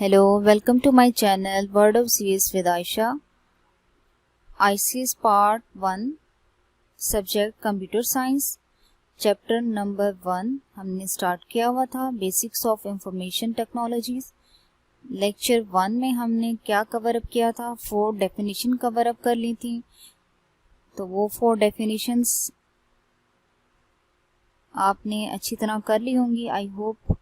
Hello, welcome to my channel Word of CS with Aisha. ICS Part 1 Subject Computer Science Chapter Number 1 हमने start किया हुआ था basics of information technologies. Lecture 1 में हमने क्या cover up किया था? 4 डेफिनेशन कवर अप कर ली थी। तो वो 4 डेफिनेशंस आपने अच्छी तरह कर ली होंगी आई होप,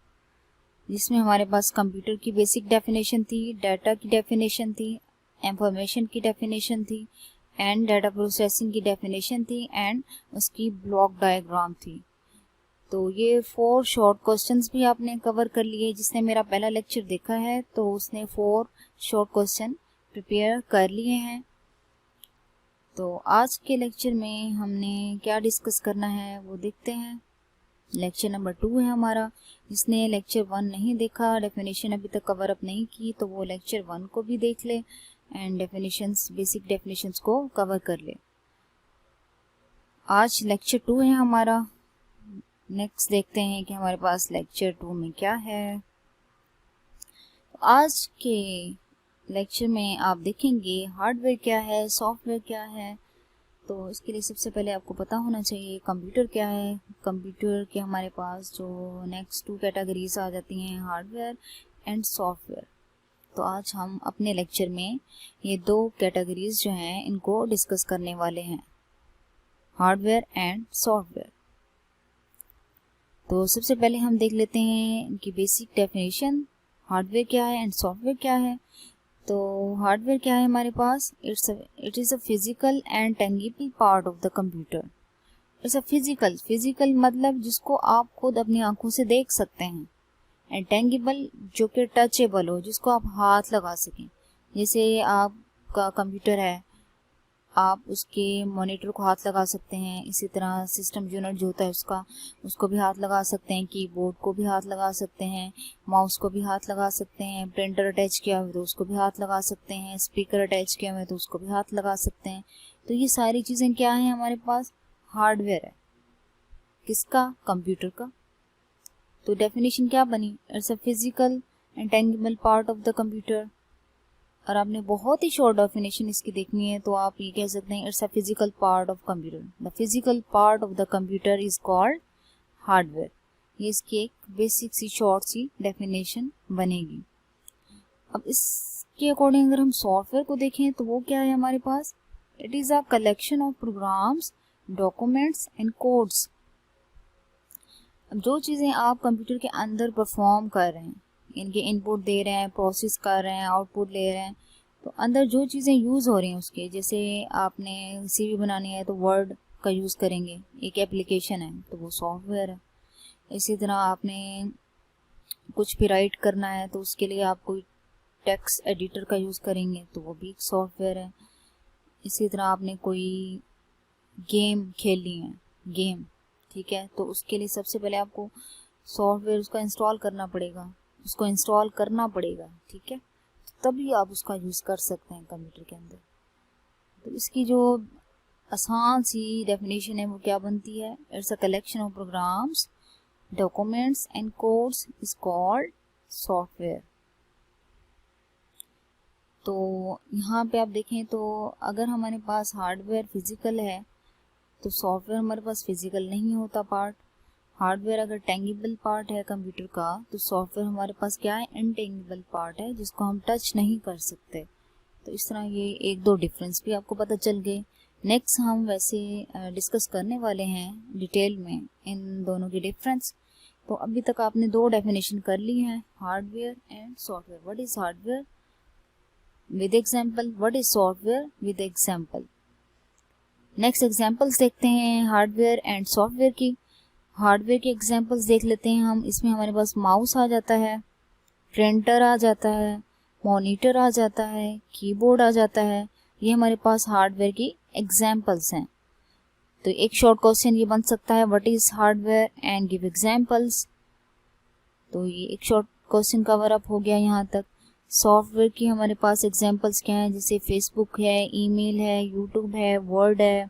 जिसमें हमारे पास कंप्यूटर की बेसिक डेफिनेशन थी, डाटा की डेफिनेशन थी, इंफॉर्मेशन की डेफिनेशन थी एंड डाटा प्रोसेसिंग की डेफिनेशन थी एंड उसकी ब्लॉक डायग्राम थी। तो ये 4 शॉर्ट क्वेश्चंस भी आपने कवर कर लिए। जिसने मेरा पहला लेक्चर देखा है तो उसने 4 शॉर्ट क्वेश्चन प्रिपेयर कर लिए हैं। तो आज के लेक्चर में हमने क्या डिस्कस करना है वो देखते हैं। लेक्चर नंबर 2 है हमारा। जिसने लेक्चर 1 नहीं देखा, डेफिनेशन अभी तक कवर अप नहीं की, तो वो लेक्चर 1 को भी देख ले एंड डेफिनेशंस, बेसिक डेफिनेशंस को कवर कर ले। आज लेक्चर 2 है हमारा। नेक्स्ट देखते हैं कि हमारे पास लेक्चर 2 में क्या है। तो आज के लेक्चर में आप देखेंगे हार्डवेयर क्या है, सॉफ्टवेयर क्या है। तो इसके लिए सबसे पहले आपको पता होना चाहिए कंप्यूटर क्या है। कंप्यूटर के हमारे पास जो नेक्स्ट 2 कैटेगरीज आ जाती हैं, हार्डवेयर एंड सॉफ्टवेयर। तो आज हम अपने लेक्चर में ये 2 कैटेगरीज जो हैं इनको डिस्कस करने वाले हैं, हार्डवेयर एंड सॉफ्टवेयर। तो सबसे पहले हम देख लेते हैं इनकी बेसिक डेफिनेशन, हार्डवेयर क्या है एंड सॉफ्टवेयर क्या है। तो हार्डवेयर क्या है हमारे पास? It is a physical and tangible part of the computer. It's a physical मतलब जिसको आप खुद अपनी आंखों से देख सकते हैं, एंड टेंजिबल जो कि टचेबल हो, जिसको आप हाथ लगा सकें। जैसे आपका कंप्यूटर है, आप उसके मॉनिटर को हाथ लगा सकते हैं। इसी तरह सिस्टम यूनिट जो होता है उसको भी हाथ लगा सकते हैं, कीबोर्ड को भी हाथ लगा सकते हैं, माउस को भी हाथ लगा सकते हैं, प्रिंटर अटैच किया हुआ तो उसको भी हाथ लगा सकते हैं, स्पीकर अटैच किया हुआ है तो उसको भी हाथ लगा सकते हैं। तो ये सारी चीज़ें क्या हैं हमारे पास? हार्डवेयर है। किसका? कंप्यूटर का। तो डेफिनेशन क्या बनी? It's a physical and tangible part of the computer. और आपने बहुत ही शॉर्ट डेफिनेशन इसकी देखनी है तो आप ये कह सकते हैं it's a physical part of computer. The physical part of the computer is called hardware. ये इसकी एक बेसिक सी शॉर्ट सी डेफिनेशन बनेगी। अब इसके अकॉर्डिंग अगर हम सॉफ्टवेयर को देखें तो वो क्या है हमारे पास? It is a collection of programs, documents and codes. अब जो चीज़ें आप कंप्यूटर के अंदर परफॉर्म कर रहे हैं, इनके इनपुट दे रहे हैं, प्रोसेस कर रहे हैं, आउटपुट ले रहे हैं, तो अंदर जो चीज़ें यूज़ हो रही हैं उसके, जैसे आपने सीवी बनानी है तो वर्ड का यूज़ करेंगे, एक एप्लीकेशन है तो वो सॉफ्टवेयर है। इसी तरह आपने कुछ भी राइट करना है तो उसके लिए आप कोई टेक्स्ट एडिटर का यूज़ करेंगे तो वो भी एक सॉफ्टवेयर है। इसी तरह आपने कोई गेम खेलनी है, गेम, ठीक है, तो उसके लिए सबसे पहले आपको सॉफ्टवेयर उसका इंस्टॉल करना पड़ेगा, उसको इंस्टॉल करना पड़ेगा, ठीक है, तभी आप उसका यूज़ कर सकते हैं कंप्यूटर के अंदर। तो इसकी जो आसान सी डेफिनेशन है वो क्या बनती है? It's a collection of programs, documents and codes is called software. तो यहाँ पे आप देखें तो अगर हमारे पास हार्डवेयर फिजिकल है तो सॉफ्टवेयर हमारे पास फिजिकल नहीं होता पार्ट। हार्डवेयर अगर टेंजिबल पार्ट है कंप्यूटर का तो सॉफ्टवेयर हमारे पास क्या है? इनटेंजिबल पार्ट है, जिसको हम टच नहीं कर सकते। तो इस तरह ये 1-2 डिफरेंस भी आपको पता चल गए। नेक्स्ट हम वैसे डिस्कस करने वाले हैं डिटेल में इन दोनों के डिफरेंस। तो अभी तक आपने 2 डेफिनेशन कर ली हैं, hardware and software. What is hardware with example, what is software with example. Next examples देखते हैं हार्डवेयर एंड सॉफ्टवेयर की। हार्डवेयर के एग्जाम्पल्स देख लेते हैं हम। इसमें हमारे पास माउस आ जाता है, प्रिंटर आ जाता है, मॉनिटर आ जाता है, कीबोर्ड आ जाता है। ये हमारे पास हार्डवेयर की एग्जाम्पल्स हैं। तो एक शॉर्ट क्वेश्चन ये बन सकता है, what is hardware and give examples. तो ये एक शॉर्ट क्वेश्चन कवर अप हो गया यहाँ तक। सॉफ्टवेयर की हमारे पास एग्जाम्पल्स क्या हैं? जैसे फेसबुक है, ईमेल है, यूट्यूब है, वर्ड है।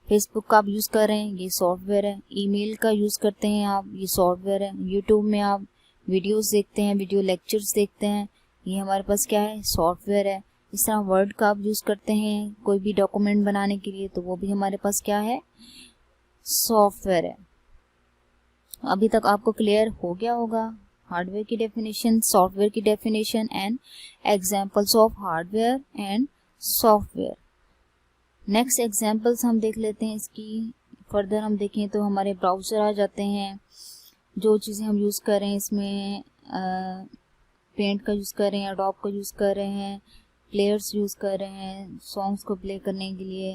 फेसबुक का आप यूज़ कर रहे हैं, ये सॉफ्टवेयर है। ईमेल का यूज़ करते हैं आप, ये सॉफ्टवेयर है। यूट्यूब में आप वीडियोस देखते हैं, वीडियो लेक्चर्स देखते हैं, ये हमारे पास क्या है, सॉफ्टवेयर है। इस तरह वर्ड का आप यूज़ करते हैं कोई भी डॉक्यूमेंट बनाने के लिए, तो वो भी हमारे पास क्या है, सॉफ्टवेयर है। अभी तक आपको क्लियर हो गया होगा हार्डवेयर की डेफिनेशन, सॉफ्टवेयर की definition and examples of hardware and software. Next examples हम देख लेते हैं इसकी। फर्दर हम देखें तो हमारे ब्राउज़र आ जाते हैं। जो चीज़ें हम यूज़ कर रहे हैं इसमें पेंट का यूज़ कर रहे हैं, एडोब का यूज़ कर रहे हैं, प्लेयर्स यूज़ कर रहे हैं सॉन्ग्स को प्ले करने के लिए,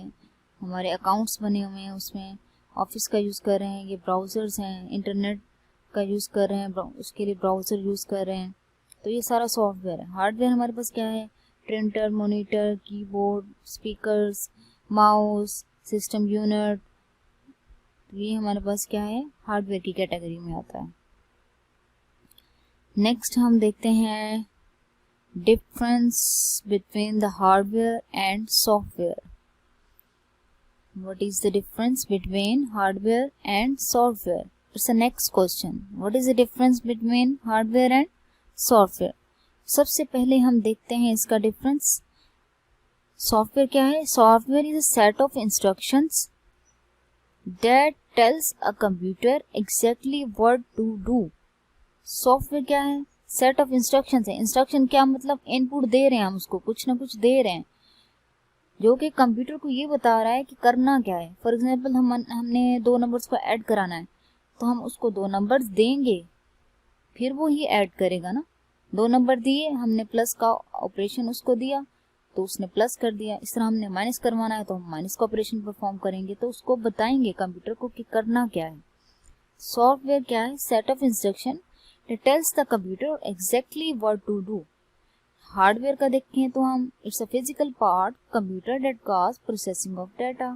हमारे अकाउंट्स बने हुए हैं उसमें, ऑफिस का यूज़ कर रहे हैं, ये ब्राउज़र्स हैं, इंटरनेट का यूज़ कर रहे हैं, उसके लिए ब्राउज़र यूज़ कर रहे हैं। तो ये सारा सॉफ्टवेयर है। हार्डवेयर हमारे पास क्या है, printer, monitor, keyboard, speakers, mouse, system unit. तो ये हमारे पास क्या है, हार्डवेयर की कैटेगरी में आता है। नेक्स्ट हम देखते हैं difference between the hardware and software. What is the difference between hardware and software? It's the next question. What is the difference between hardware and software? सबसे पहले हम देखते हैं इसका डिफरेंस। सॉफ्टवेयर क्या है, software is a set of instructions that tells a computer exactly what to do. Software क्या है, सेट ऑफ इंस्ट्रक्शंस है। इंस्ट्रक्शन क्या मतलब, इनपुट दे रहे हैं हम उसको, कुछ ना कुछ दे रहे हैं जो कि कंप्यूटर को ये बता रहा है कि करना क्या है। फॉर एग्जांपल हमने दो नंबर्स को ऐड कराना है, तो हम उसको दो नंबर्स देंगे, फिर वो ही ऐड करेगा ना। दो नंबर दिए, हमने प्लस का ऑपरेशन उसको दिया तो उसने प्लस कर दिया। इस तरह हमने माइनस करवाना है तो हम माइनस का ऑपरेशन परफॉर्म करेंगे, तो उसको बताएंगे कंप्यूटर को कि करना क्या है। सॉफ्टवेयर क्या है, set of instruction that tells the computer exactly what to do. Hardware का देखें तो हम, it's a physical part computer that cause processing of data.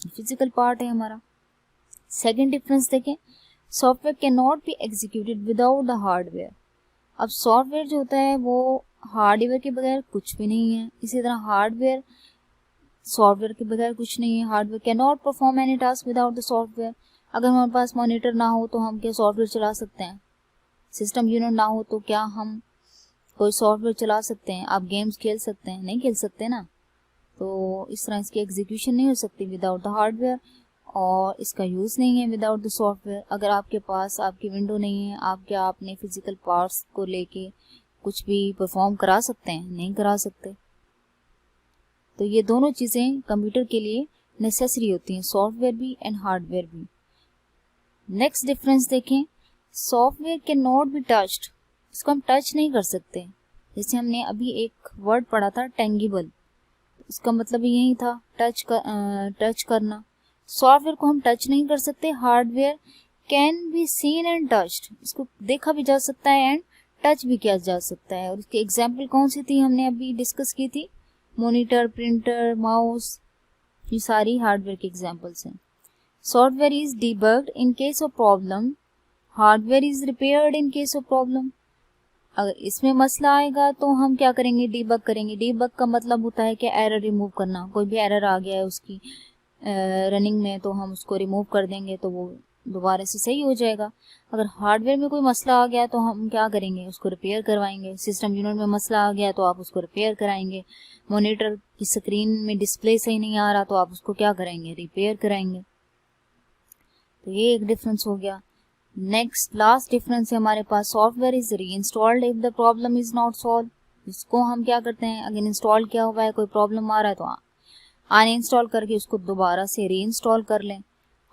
Physical part है हमारा। सेकंड डिफरेंस देखें, software can not be executed without the hardware. अब software जो होता है वो हार्डवेयर के बगैर कुछ भी नहीं है। इसी तरह हार्डवेयर सॉफ्टवेयर के बगैर कुछ नहीं है। Hardware can not perform any task without the software. अगर हमारे पास मॉनिटर ना हो तो हम क्या सॉफ्टवेयर चला सकते हैं? सिस्टम यूनिट ना हो तो क्या हम कोई सॉफ्टवेयर चला सकते हैं? आप गेम्स खेल सकते हैं? नहीं खेल सकते ना। तो इस तरह इसकी एग्जीक्यूशन नहीं हो सकती विदाउट द हार्डवेयर, और इसका यूज़ नहीं है विदाउट द सॉफ्टवेयर। अगर आपके पास आपकी विंडो नहीं है, आप क्या अपने फिजिकल पार्ट्स को लेके कुछ भी परफॉर्म करा सकते हैं? नहीं करा सकते। तो ये दोनों चीज़ें कंप्यूटर के लिए नेसेसरी होती हैं, सॉफ्टवेयर भी एंड हार्डवेयर भी। नेक्स्ट डिफरेंस देखें, software can not be touched. इसको हम टच नहीं कर सकते। जैसे हमने अभी एक वर्ड पढ़ा था टेंगिबल, इसका मतलब यही था टच करना। सॉफ्टवेयर को हम टच नहीं कर सकते। Hardware can be seen and touched, इसको देखा भी जा सकता है एंड टच भी किया जा सकता है। और इसकी एग्जाम्पल कौन सी थी, हमने अभी डिस्कस की थी, मॉनिटर, प्रिंटर, माउस, ये सारी हार्डवेयर की एग्जाम्पल्स हैं। Software is debugged in case of problem, hardware is repaired in case of problem. अगर इसमें मसला आएगा तो हम क्या करेंगे, डीबग करेंगे। डीबग का मतलब होता है कि एरर रिमूव करना। कोई भी एरर आ गया है उसकी रनिंग में तो हम उसको रिमूव कर देंगे तो वो दोबारा से सही हो जाएगा। अगर हार्डवेयर में कोई मसला आ गया तो हम क्या करेंगे, उसको रिपेयर करवाएंगे। सिस्टम यूनिट में मसला आ गया तो आप उसको रिपेयर कराएंगे। मॉनिटर की स्क्रीन में डिस्प्ले सही नहीं आ रहा तो आप उसको क्या कराएंगे, रिपेयर कराएंगे। तो ये एक डिफरेंस हो गया। नेक्स्ट लास्ट डिफरेंस है हमारे पास, software is reinstalled if the problem is not solve. इसको हम क्या करते हैं, अगर इंस्टॉल किया हुआ है, कोई प्रॉब्लम आ रहा है तो अनइंस्टॉल करके उसको दोबारा से री इंस्टॉल कर लें।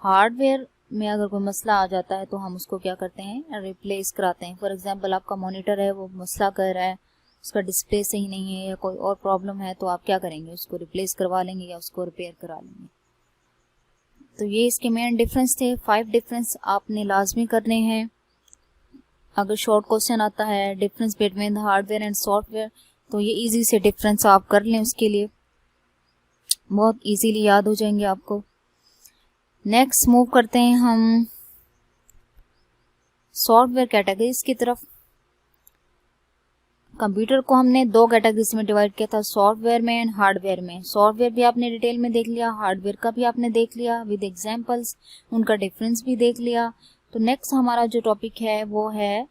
हार्डवेयर में अगर कोई मसला आ जाता है तो हम उसको क्या करते हैं, रिप्लेस कराते हैं। फॉर एग्जांपल आपका मॉनिटर है, वो मसला कर रहा है, उसका डिस्प्ले सही नहीं है या कोई और प्रॉब्लम है, तो आप क्या करेंगे, उसको रिप्लेस करवा लेंगे या उसको रिपेयर करा लेंगे। तो ये इसके मेन डिफरेंस थे। 5 डिफरेंस आपने लाजमी करने हैं। अगर शॉर्ट क्वेश्चन आता है difference between the hardware and software, तो ये इजी से डिफरेंस आप कर लें, उसके लिए बहुत इजीली याद हो जाएंगे आपको। नेक्स्ट मूव करते हैं हम सॉफ्टवेयर कैटेगरीज की तरफ। कंप्यूटर को हमने 2 कैटेगरीज में डिवाइड किया था, सॉफ्टवेयर में एंड हार्डवेयर में। सॉफ्टवेयर भी आपने डिटेल में देख लिया, हार्डवेयर का भी आपने देख लिया विद एग्जांपल्स, उनका डिफरेंस भी देख लिया। तो नेक्स्ट हमारा जो टॉपिक है वो है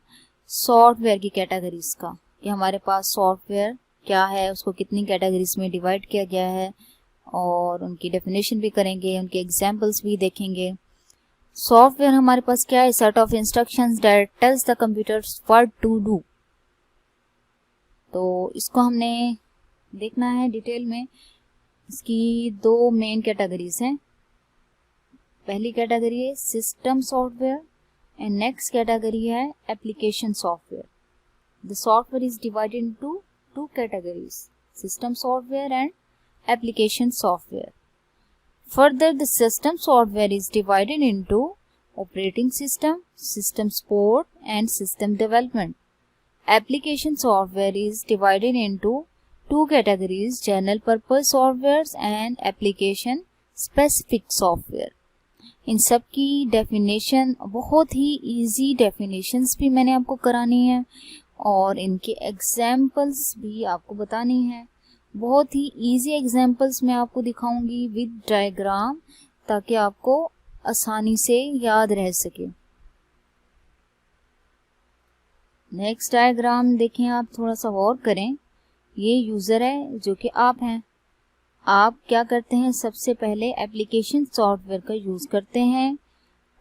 सॉफ्टवेयर की कैटेगरीज का। कि हमारे पास सॉफ्टवेयर क्या है, उसको कितनी कैटेगरीज में डिवाइड किया गया है, और उनकी डेफिनेशन भी करेंगे, उनके एग्जांपल्स भी देखेंगे। सॉफ्टवेयर हमारे पास क्या है, set of instructions that tells the computer what to do. तो इसको हमने देखना है डिटेल में। इसकी दो मेन कैटेगरीज हैं। पहली कैटेगरी है system software and next category है application software. The software is divided into two categories, system software and application software. Further, the system software is divided into operating system, system support, and system development. Application software is divided into two categories, general purpose softwares and application specific software. इन सब की definition, बहुत ही easy definitions भी मैंने आपको करानी है और इनके एग्जाम्पल्स भी आपको बतानी है। बहुत ही इजी एग्जाम्पल्स मैं आपको दिखाऊंगी विद डायग्राम, ताकि आपको आसानी से याद रह सके। नेक्स्ट डायग्राम देखें, आप थोड़ा सा गौर करें। ये यूज़र है जो कि आप हैं। आप क्या करते हैं, सबसे पहले एप्लीकेशन सॉफ्टवेयर का यूज़ करते हैं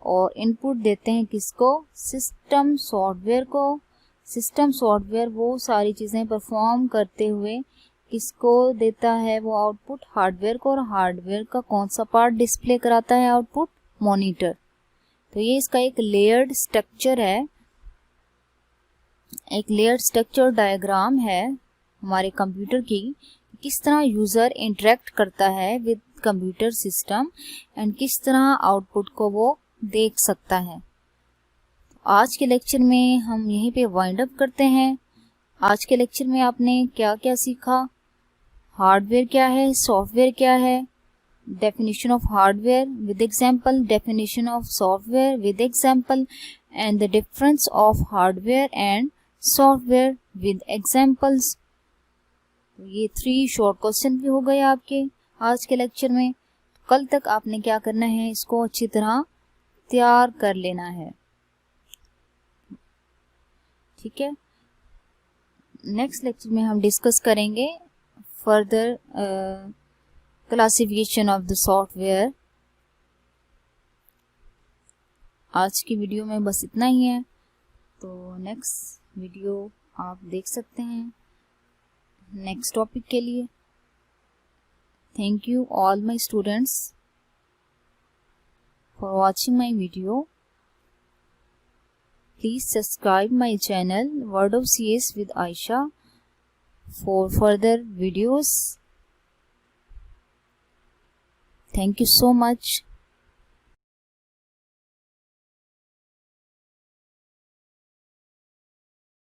और इनपुट देते हैं किसको, सिस्टम सॉफ्टवेयर को। सिस्टम सॉफ्टवेयर वो सारी चीज़ें परफॉर्म करते हुए किसको देता है, वो आउटपुट हार्डवेयर को, और हार्डवेयर का कौन सा पार्ट डिस्प्ले कराता है, आउटपुट मॉनिटर। तो ये इसका एक लेयर्ड स्ट्रक्चर है, एक लेयर्ड स्ट्रक्चर डायग्राम है हमारे कंप्यूटर की, किस तरह यूज़र इंटरेक्ट करता है विद कंप्यूटर सिस्टम एंड किस तरह आउटपुट को वो देख सकता है। आज के लेक्चर में हम यहीं पे वाइंड अप करते हैं। आज के लेक्चर में आपने क्या क्या सीखा, हार्डवेयर क्या है, सॉफ्टवेयर क्या है, definition of hardware with example, definition of software with example, and the difference of hardware and software with examples. ये 3 शॉर्ट क्वेश्चन भी हो गए आपके आज के लेक्चर में। कल तक आपने क्या करना है, इसको अच्छी तरह तैयार कर लेना है, ठीक है। नेक्स्ट लेक्चर में हम डिस्कस करेंगे further classification of the software. आज की वीडियो में बस इतना ही है, तो नेक्स्ट वीडियो आप देख सकते हैं नेक्स्ट टॉपिक के लिए। Thank you all my students for watching my video. Please subscribe my channel Word of CS with Aisha for further videos. Thank you so much.